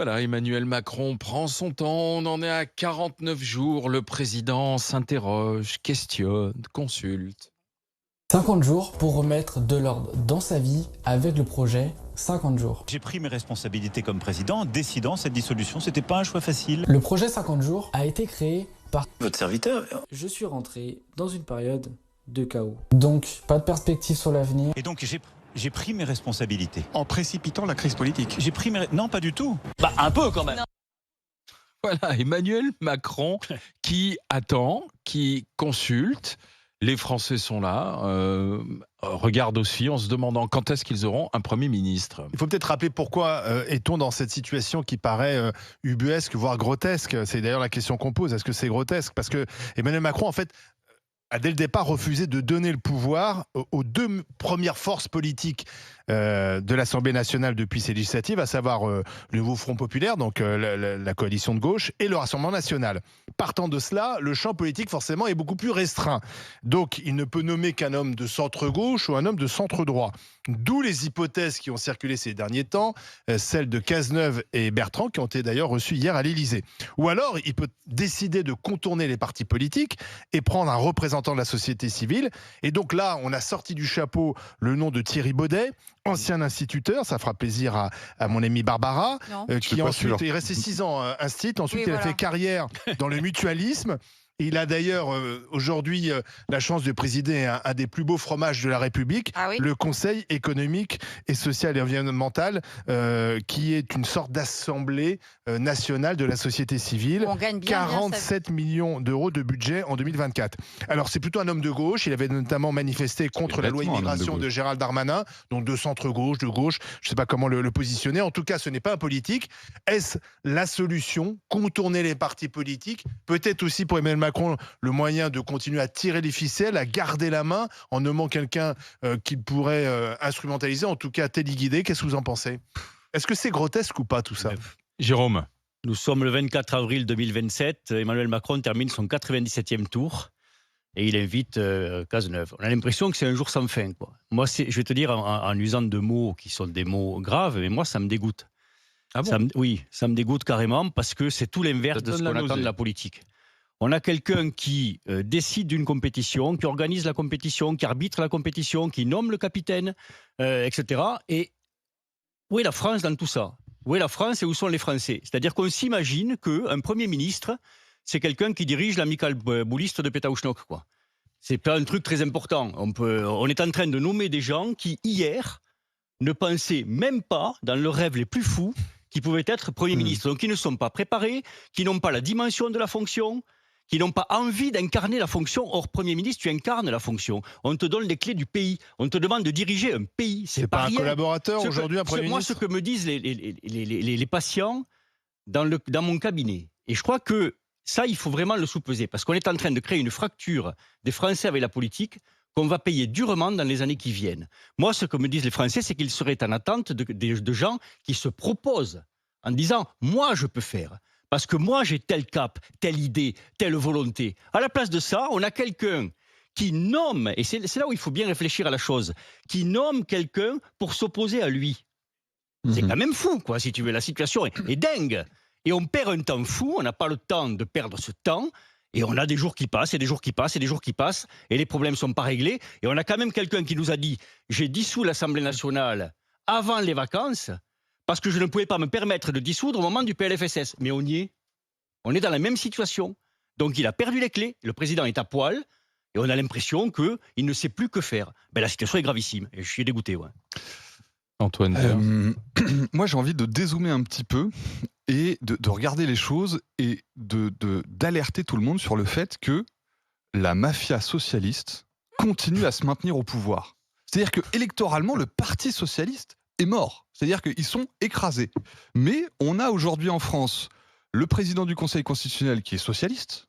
Voilà, Emmanuel Macron prend son temps, on en est à 49 jours, le président s'interroge, questionne, consulte. 50 jours pour remettre de l'ordre dans sa vie avec le projet 50 jours. J'ai pris mes responsabilités comme président en décidant cette dissolution. C'était pas un choix facile. Le projet 50 jours a été créé par votre serviteur. Je suis rentré dans une période de chaos. Donc, pas de perspective sur l'avenir. Et donc j'ai pris mes responsabilités. En précipitant la crise politique. J'ai pris mes... Non, pas du tout. Bah, un peu quand même. Voilà, Emmanuel Macron qui attend, qui consulte. Les Français sont là, regardent aussi en se demandant quand est-ce qu'ils auront un Premier ministre. Il faut peut-être rappeler pourquoi est-on dans cette situation qui paraît ubuesque, voire grotesque. C'est d'ailleurs la question qu'on pose. Est-ce que c'est grotesque? Parce que Emmanuel Macron, en fait, a dès le départ refusé de donner le pouvoir aux deux premières forces politiques de l'Assemblée nationale depuis ces législatives, à savoir le nouveau Front populaire, donc la coalition de gauche, et le Rassemblement national. Partant de cela, le champ politique forcément est beaucoup plus restreint. Donc il ne peut nommer qu'un homme de centre-gauche ou un homme de centre-droit. D'où les hypothèses qui ont circulé ces derniers temps, celles de Cazeneuve et Bertrand, qui ont été d'ailleurs reçues hier à l'Élysée. Ou alors, il peut décider de contourner les partis politiques et prendre un représentant de la société civile. Et donc là, on a sorti du chapeau le nom de Thierry Baudet, ancien instituteur, ça fera plaisir à mon ami Barbara, qui ensuite est resté 6 ans instit, ensuite il a fait carrière dans le mutualisme. Il a d'ailleurs aujourd'hui la chance de présider un des plus beaux fromages de la République, le Conseil économique et social et environnemental, qui est une sorte d'assemblée nationale de la société civile. On gagne bien 47 millions d'euros de budget en 2024. Alors c'est plutôt un homme de gauche, il avait notamment manifesté contre la loi immigration de Gérald Darmanin, donc de centre-gauche, de gauche, je ne sais pas comment le positionner. En tout cas, ce n'est pas un politique. Est-ce la solution? Contourner les partis politiques? Peut-être aussi pour Emmanuel Macron le moyen de continuer à tirer les ficelles, à garder la main en nommant quelqu'un qu'il pourrait instrumentaliser, en tout cas téléguider. Qu'est-ce que vous en pensez? Est-ce que c'est grotesque ou pas tout ça? Jérôme. Nous sommes le 24 avril 2027. Emmanuel Macron termine son 97e tour et il invite Cazeneuve. On a l'impression que c'est un jour sans fin, quoi. Moi, je vais te dire, en usant de mots qui sont des mots graves, mais moi, ça me dégoûte. Ah bon? Oui, ça me dégoûte carrément parce que c'est tout l'inverse de ce qu'on attend de la politique. On a quelqu'un qui décide d'une compétition, qui organise la compétition, qui arbitre la compétition, qui nomme le capitaine, etc. Et où est la France dans tout ça? Où est la France et où sont les Français? C'est-à-dire qu'on s'imagine qu'un Premier ministre, c'est quelqu'un qui dirige l'amicale bouliste de Pétaouchnok, quoi. C'est pas un truc très important. On est en train de nommer des gens qui, hier, ne pensaient même pas, dans leurs rêves les plus fous, qu'ils pouvaient être Premier ministre. Donc, ils ne sont pas préparés, qui n'ont pas la dimension de la fonction, qui n'ont pas envie d'incarner la fonction. Or, Premier ministre, tu incarnes la fonction. On te donne les clés du pays. On te demande de diriger un pays. C'est pas un collaborateur aujourd'hui, un Premier ministre? Moi, ce que me disent les patients dans mon cabinet, et je crois que ça, il faut vraiment le sous-peser, parce qu'on est en train de créer une fracture des Français avec la politique qu'on va payer durement dans les années qui viennent. Moi, ce que me disent les Français, c'est qu'ils seraient en attente de gens qui se proposent en disant « moi, je peux faire ». Parce que moi, j'ai tel cap, telle idée, telle volonté. À la place de ça, on a quelqu'un qui nomme, et c'est là où il faut bien réfléchir à la chose, qui nomme quelqu'un pour s'opposer à lui. C'est quand même fou, quoi, si tu veux. La situation est dingue. Et on perd un temps fou, on n'a pas le temps de perdre ce temps, et on a des jours qui passent, et des jours qui passent, et des jours qui passent, et les problèmes ne sont pas réglés. Et on a quand même quelqu'un qui nous a dit « j'ai dissous l'Assemblée nationale avant les vacances », parce que je ne pouvais pas me permettre de dissoudre au moment du PLFSS. Mais on y est. On est dans la même situation. Donc il a perdu les clés, le président est à poil, et on a l'impression qu'il ne sait plus que faire. Ben, la situation est gravissime, et je suis dégoûté. Ouais. Antoine. Moi, j'ai envie de dézoomer un petit peu et de regarder les choses et d'alerter tout le monde sur le fait que la mafia socialiste continue à se maintenir au pouvoir. C'est-à-dire que électoralement, le Parti socialiste est mort. C'est-à-dire qu'ils sont écrasés. Mais on a aujourd'hui en France le président du Conseil constitutionnel qui est socialiste,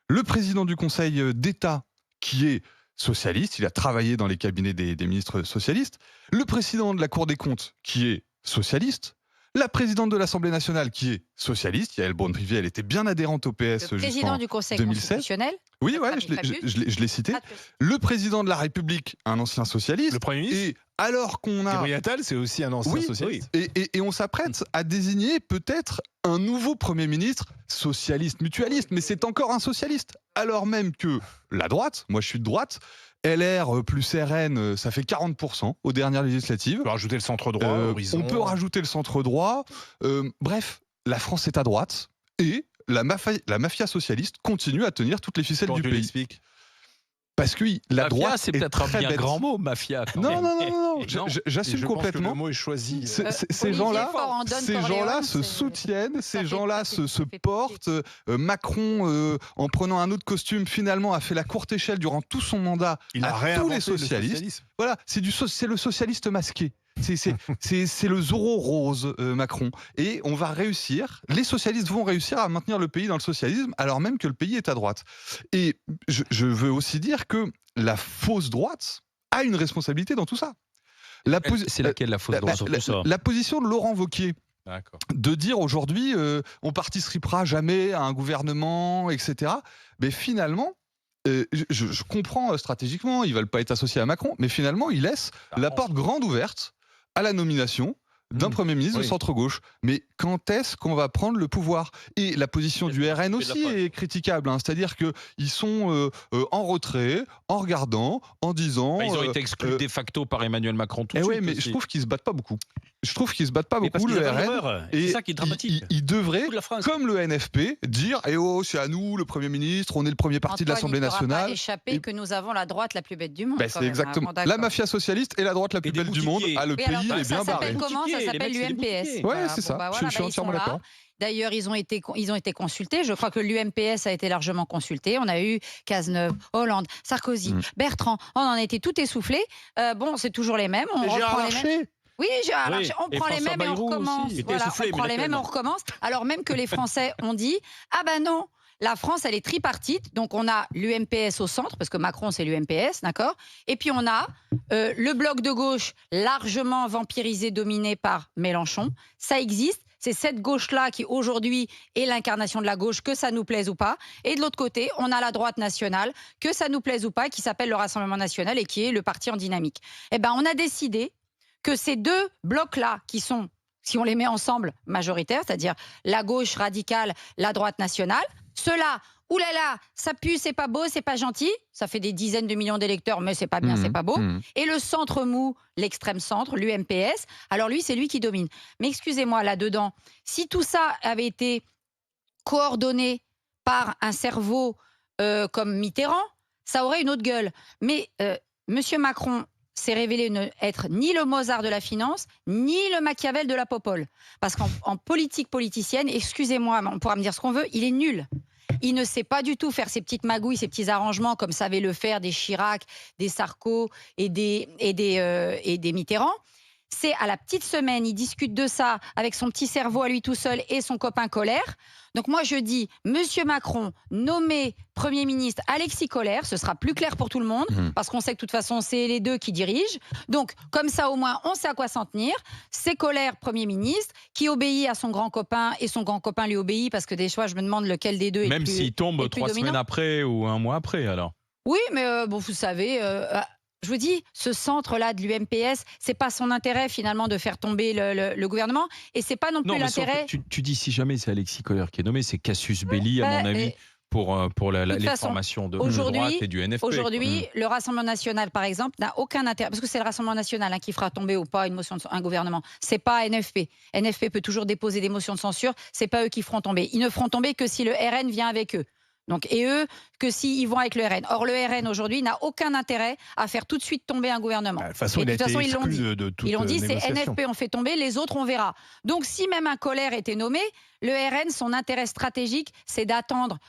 le président du Conseil d'État qui est socialiste, il a travaillé dans les cabinets des ministres socialistes, le président de la Cour des comptes qui est socialiste, la présidente de l'Assemblée nationale qui est socialiste, Yael Braun-Pivet, elle était bien adhérente au PS Le président jusqu'en du Conseil 2016. constitutionnel. Oui, notre ouais, ami Fabius. je l'ai cité. Le président de la République, un ancien socialiste. Le Premier ministre Et alors qu'on a... Gabriel Attal, c'est aussi un ancien Oui, socialiste. Et on s'apprête à désigner peut-être un nouveau Premier ministre socialiste, mutualiste, mais c'est encore un socialiste. Alors même que la droite, moi je suis de droite, LR plus RN, ça fait 40% aux dernières législatives. On peut rajouter le centre droit, Horizon. On peut rajouter le centre droit. Bref, la France est à droite et la mafia socialiste continue à tenir toutes les ficelles du pays. Parce que la Mafia, droite c'est est peut-être un très bien bête. grand mot, mafia. quand Non, même. non, Non. j'assume Je pense que complètement. le mot est choisi. Ces Olivier gens-là, Faure en donne ces gens-là Corleone, se c'est- soutiennent, ces fait- gens-là ça fait- se ça fait portent. Macron, en prenant un autre costume, finalement, a fait la courte échelle durant tout son mandat Il a à tous réinventé les le socialistes. socialisme. Voilà, c'est le socialiste masqué. C'est le Zorro rose, Macron. Et on va réussir, les socialistes vont réussir à maintenir le pays dans le socialisme, alors même que le pays est à droite. Et je veux aussi dire que la fausse droite a une responsabilité dans tout ça. C'est laquelle la fausse droite La position de Laurent Wauquiez, D'accord. de dire aujourd'hui on participera jamais à un gouvernement, etc. Mais finalement, je comprends stratégiquement, ils veulent pas être associés à Macron, mais finalement, ils laissent la porte grande ouverte à la nomination d'un Premier ministre de centre-gauche. Mais quand est-ce qu'on va prendre le pouvoir? Et la position du RN aussi est critiquable, hein. C'est-à-dire qu'ils sont en retrait, en regardant, en disant... Ils ont été exclus de facto par Emmanuel Macron tout de oui, suite. mais aussi. je trouve qu'ils se battent pas beaucoup. Je trouve qu'ils se battent pas Mais parce beaucoup, qu'ils le ont RN. l'horreur. C'est ça qui est dramatique. Il devrait, Toute la France. comme le NFP, dire eh oh, c'est à nous, le Premier ministre, on est le premier parti de l'Assemblée Antoine, il nationale. t'aura pas échappé Et- que nous avons la droite la plus bête du monde. Ben, quand c'est même, exactement. hein. Bon, La mafia socialiste et la droite la plus des belle du monde. boutiquiers. Ah, le Oui, alors, pays est ça bien barré. s'appelle comment? Ça Les s'appelle mecs, c'est des l'UMPS. boutiquiers. Ouais, c'est ça. Je suis ils entièrement sont là. d'accord. D'ailleurs, ils ont été consultés. Je crois que l'UMPS a été largement consulté. On a eu Cazeneuve, Hollande, Sarkozy, Bertrand. On en a été tout essoufflé. Bon, c'est toujours les mêmes. On reprend les mêmes. Oui, Gérard Larcher, on Et prend les François mêmes et on Bayrou recommence. aussi. Il était Voilà, essoufflé, on prend mais les mêmes et on lequel recommence. Alors même que les Français ont dit ah ben non. La France, elle est tripartite, donc on a l'UMPS au centre, parce que Macron, c'est l'UMPS, d'accord? Et puis on a le bloc de gauche largement vampirisé, dominé par Mélenchon. Ça existe. C'est cette gauche-là qui, aujourd'hui, est l'incarnation de la gauche, que ça nous plaise ou pas. Et de l'autre côté, on a la droite nationale, que ça nous plaise ou pas, qui s'appelle le Rassemblement national et qui est le parti en dynamique. Eh ben, on a décidé que ces deux blocs-là, qui sont, si on les met ensemble, majoritaires, c'est-à-dire la gauche radicale, la droite nationale, ceux-là, oulala, ça pue, c'est pas beau, c'est pas gentil, ça fait des dizaines de millions d'électeurs, mais c'est pas bien, c'est pas beau. Et le centre mou, l'extrême centre, l'UMPS, alors lui, c'est lui qui domine. Mais excusez-moi, là-dedans, si tout ça avait été coordonné par un cerveau comme Mitterrand, ça aurait une autre gueule. Mais Monsieur Macron s'est révélé ne être ni le Mozart de la finance, ni le Machiavel de la popole. Parce qu'en politique politicienne, excusez-moi, on pourra me dire ce qu'on veut, il est nul. Il ne sait pas du tout faire ses petites magouilles, ses petits arrangements comme savaient le faire des Chirac, des Sarko et des Mitterrand. C'est à la petite semaine, il discute de ça avec son petit cerveau à lui tout seul et son copain Colère. Donc moi je dis, Monsieur Macron, nommé Premier ministre Alexis Colère, ce sera plus clair pour tout le monde, parce qu'on sait que de toute façon c'est les deux qui dirigent. Donc comme ça au moins on sait à quoi s'en tenir. C'est Colère Premier ministre, qui obéit à son grand copain, et son grand copain lui obéit, parce que des fois je me demande lequel des deux est Même plus, s'il est tombe plus 3 dominant. semaines après ou un mois après, alors. Oui, mais bon, vous savez, je vous dis, ce centre-là de l'UMPS, c'est pas son intérêt finalement de faire tomber le gouvernement, et c'est pas non plus Non, mais l'intérêt. surtout, tu dis si jamais c'est Alexis Colère qui est nommé, c'est Cassius Belli, à mon bah, avis, et- pour de toute les façon, formations de aujourd'hui- droite et du NFP. Aujourd'hui, le Rassemblement national, par exemple, n'a aucun intérêt, parce que c'est le Rassemblement national qui fera tomber ou pas une motion de un gouvernement. C'est pas NFP. NFP peut toujours déposer des motions de censure. C'est pas eux qui feront tomber. Ils ne feront tomber que si le RN vient avec eux. Donc, et eux, que s'ils vont avec le RN. Or, le RN, aujourd'hui, n'a aucun intérêt à faire tout de suite tomber un gouvernement. De toute façon, Et il de a toute été façon, ils l'ont exclu dit. de toute Ils l'ont dit, c'est négociation. NFP, on fait tomber, les autres, on verra. Donc, si même un Colère était nommé, le RN, son intérêt stratégique, c'est d'attendre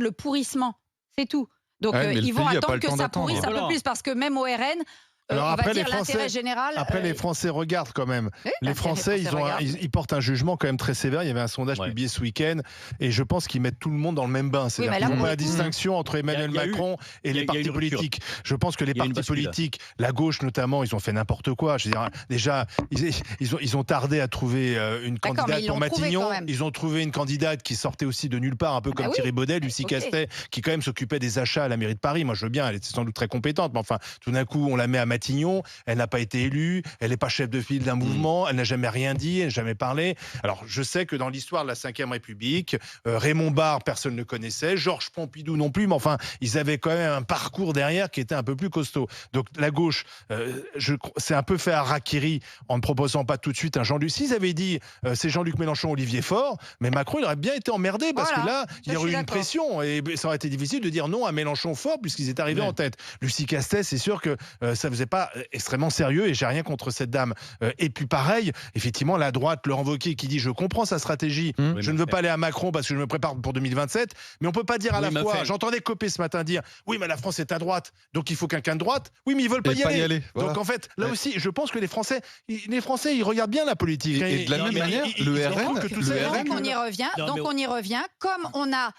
le pourrissement. C'est tout. Donc, Ouais, mais le ils vont pays a pas attendre le que temps ça d'attendre. pourrisse un peu Voilà. plus, parce que même au RN, Alors on après, va dire les Français- l'intérêt général. Après, les Français regardent quand même. oui, Les Français, regardent. ils portent un jugement quand même très sévère. Il y avait un sondage Ouais. publié ce week-end et je pense qu'ils mettent tout le monde dans le même bain. C'est-à-dire mais là, qu'ils font pour pas le la coup- distinction entre Emmanuel Il y a eu- Macron et il y a les partis une rupture. politiques. Je pense que les Il y a une partis bascule. politiques, la gauche notamment, ils ont fait n'importe quoi. Je veux dire, déjà, ils ont tardé à trouver une D'accord, candidate mais ils pour l'ont trouvé Matignon. quand même. Ils ont trouvé une candidate qui sortait aussi de nulle part, un peu comme oui. Thierry Baudet, Lucie Ok. Castet, qui quand même s'occupait des achats à la mairie de Paris. Moi, je veux bien, elle était sans doute très compétente, mais enfin, tout d'un coup, on la met à Matignon, elle n'a pas été élue, elle n'est pas chef de file d'un mouvement, elle n'a jamais rien dit, elle n'a jamais parlé. Alors, je sais que dans l'histoire de la Ve République, Raymond Barre, personne ne le connaissait, Georges Pompidou non plus, mais enfin, ils avaient quand même un parcours derrière qui était un peu plus costaud. Donc, la gauche, c'est un peu fait harakiri en ne proposant pas tout de suite un Jean-Luc. S'ils avaient dit c'est Jean-Luc Mélenchon, Olivier Faure, mais Macron, il aurait bien été emmerdé parce Voilà, que là, il y je aurait eu suis une d'accord. pression et ça aurait été difficile de dire non à Mélenchon Faure puisqu'ils étaient arrivés Ouais. en tête. Lucie Castet, c'est sûr que ça faisait pas extrêmement sérieux et j'ai rien contre cette dame. Et puis pareil, effectivement, la droite, Laurent Wauquiez qui dit je comprends sa stratégie, Oui, je ne veux pas aller à Macron parce que je me prépare pour 2027, mais on peut pas dire à Oui, la mais fois, enfin- j'entendais Copé ce matin dire oui mais la France est à droite, donc il faut quelqu'un de droite. Oui mais ils veulent pas Et y pas aller. y aller, voilà. Donc en fait, là Ouais. aussi, je pense que les Français, ils regardent bien la politique. Et de la Ils- même ils- manière, ils- le ils RN, comprennent que tout ça le est RN, Donc on y revient. Non, Donc mais- on y revient. Comme on a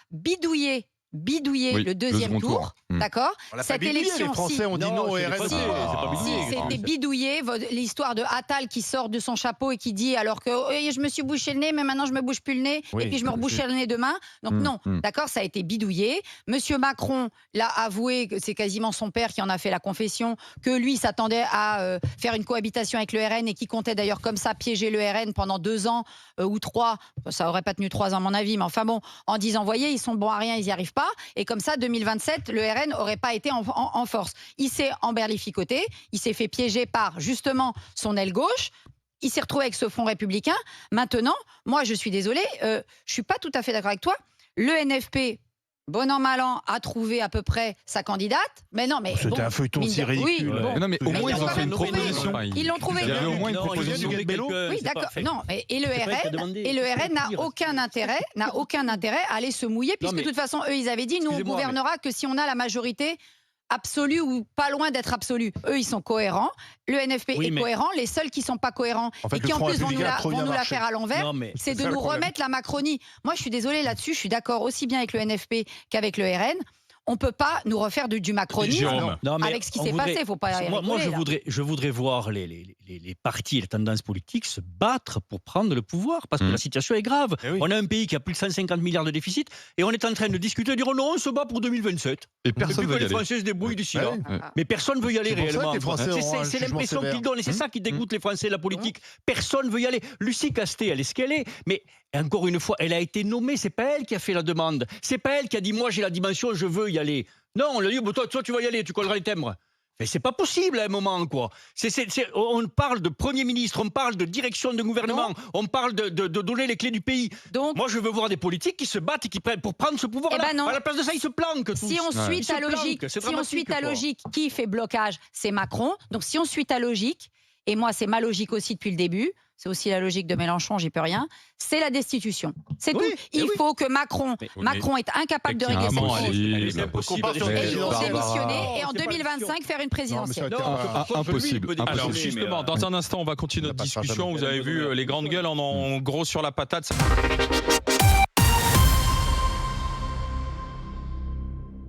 bidouillé Oui, le deuxième second tour, d'accord. On l'a pas Cette bidouillé, élection, les Français ont dit Non, non au c'est RN. les Français, aussi. c'est pas Si, bidouillé. c'était bidouillé, l'histoire de Attal qui sort de son chapeau et qui dit alors que je me suis bouché le nez, mais maintenant je me bouge plus le nez, Oui, et puis je me reboucherai le nez demain. Donc non, d'accord, ça a été bidouillé. Monsieur Macron l'a avoué, que c'est quasiment son père qui en a fait la confession, que lui s'attendait à faire une cohabitation avec le RN et qui comptait d'ailleurs comme ça piéger le RN pendant 2 ans ou 3. Ça aurait pas tenu 3 ans à mon avis, mais enfin bon, en disant voyez, ils sont bons à rien, ils n'y arrivent pas. Et comme ça, 2027, le RN n'aurait pas été en force. Il s'est emberlificoté, il s'est fait piéger par justement son aile gauche. Il s'est retrouvé avec ce front républicain. Maintenant, moi, je suis désolée, je suis pas tout à fait d'accord avec toi. Le NFP, bon an, mal an, a trouvé à peu près sa candidate. Mais non, mais C'était bon, un feuilleton mine si de- ridicule. Oui, bon. Mais non, mais au Mais moins, il ils a ont quand fait une même trouvé. proposition. Ils l'ont trouvé. Il y avait au moins une Non, proposition. ils ont trouvé quelqu'un, Oui, c'est d'accord. parfait. Non, mais et le C'est pas elle qui a demandé. RN n'a Pire, aucun intérêt, à aller se mouiller, puisque mais- de toute façon, eux, ils avaient dit, nous, on Excusez-moi, gouvernera que si on a la majorité absolue ou pas loin d'être absolue. Eux, ils sont cohérents. Le NFP Oui, est mais- cohérent. Les seuls qui sont pas cohérents En fait, et le qui en Front plus vont nous républicain a la, trop bien vont nous la marché. faire à l'envers, Non, mais c'est de ça le nous problème. remettre la Macronie. Moi, je suis désolée là-dessus. Je suis d'accord aussi bien avec le NFP qu'avec le RN. On peut pas nous refaire du Macronie. Jérôme. Non, mais Avec ce qui on s'est voudrait- passé, faut pas y Moi, rigoler, là. je voudrais voir les partis et les tendances politiques se battre pour prendre le pouvoir parce que la situation est grave. Eh oui. On a un pays qui a plus de 150 milliards de déficit et on est en train de discuter, de dire oh non, on se bat pour 2027. Et Et personne puis veut que y les aller. Français se débrouillent d'ici là. Ouais. Ouais. Mais personne veut y aller C'est pour ça réellement. que les Français auront un C'est jugement l'impression sévère. qu'ils donnent et c'est ça qui dégoûte les Français, la politique. Personne veut y aller. Lucie Castet, elle est ce qu'elle est. Mais encore une fois, elle a été nommée. C'est pas elle qui a fait la demande. C'est pas elle qui a dit moi j'ai la dimension, je veux y aller. Non, on lui a dit bon, toi tu vas y aller, tu colleras les timbres. Mais c'est pas possible à un moment, quoi. On parle de Premier ministre, on parle de direction de gouvernement, on parle de donner les clés du pays. Donc, Moi, je veux voir des politiques qui se battent et qui prennent pour prendre ce pouvoir-là. Eh ben non. À la place de ça, ils se planquent tous. si on suit Ils se ta logique, planquent, c'est si on suit dramatique, ta quoi. logique, qui fait blocage, c'est Macron. Donc si on suit ta logique, et moi c'est ma logique aussi depuis le début, c'est aussi la logique de Mélenchon, j'y peux rien, c'est la destitution. C'est Oui, tout. Il faut que Macron est incapable de régler ses Effectivement, comptes. allez, C'est impossible. Compare sur Et les ils vont présidentielles. démissionner et en C'est pas 2025 faire une Non, mais présidentielle. ça va être Impossible. Alors Impossible. justement, dans un instant, on va continuer notre Ça passera discussion. jamais. Vous avez vu, les grandes gueules en ont gros sur la patate.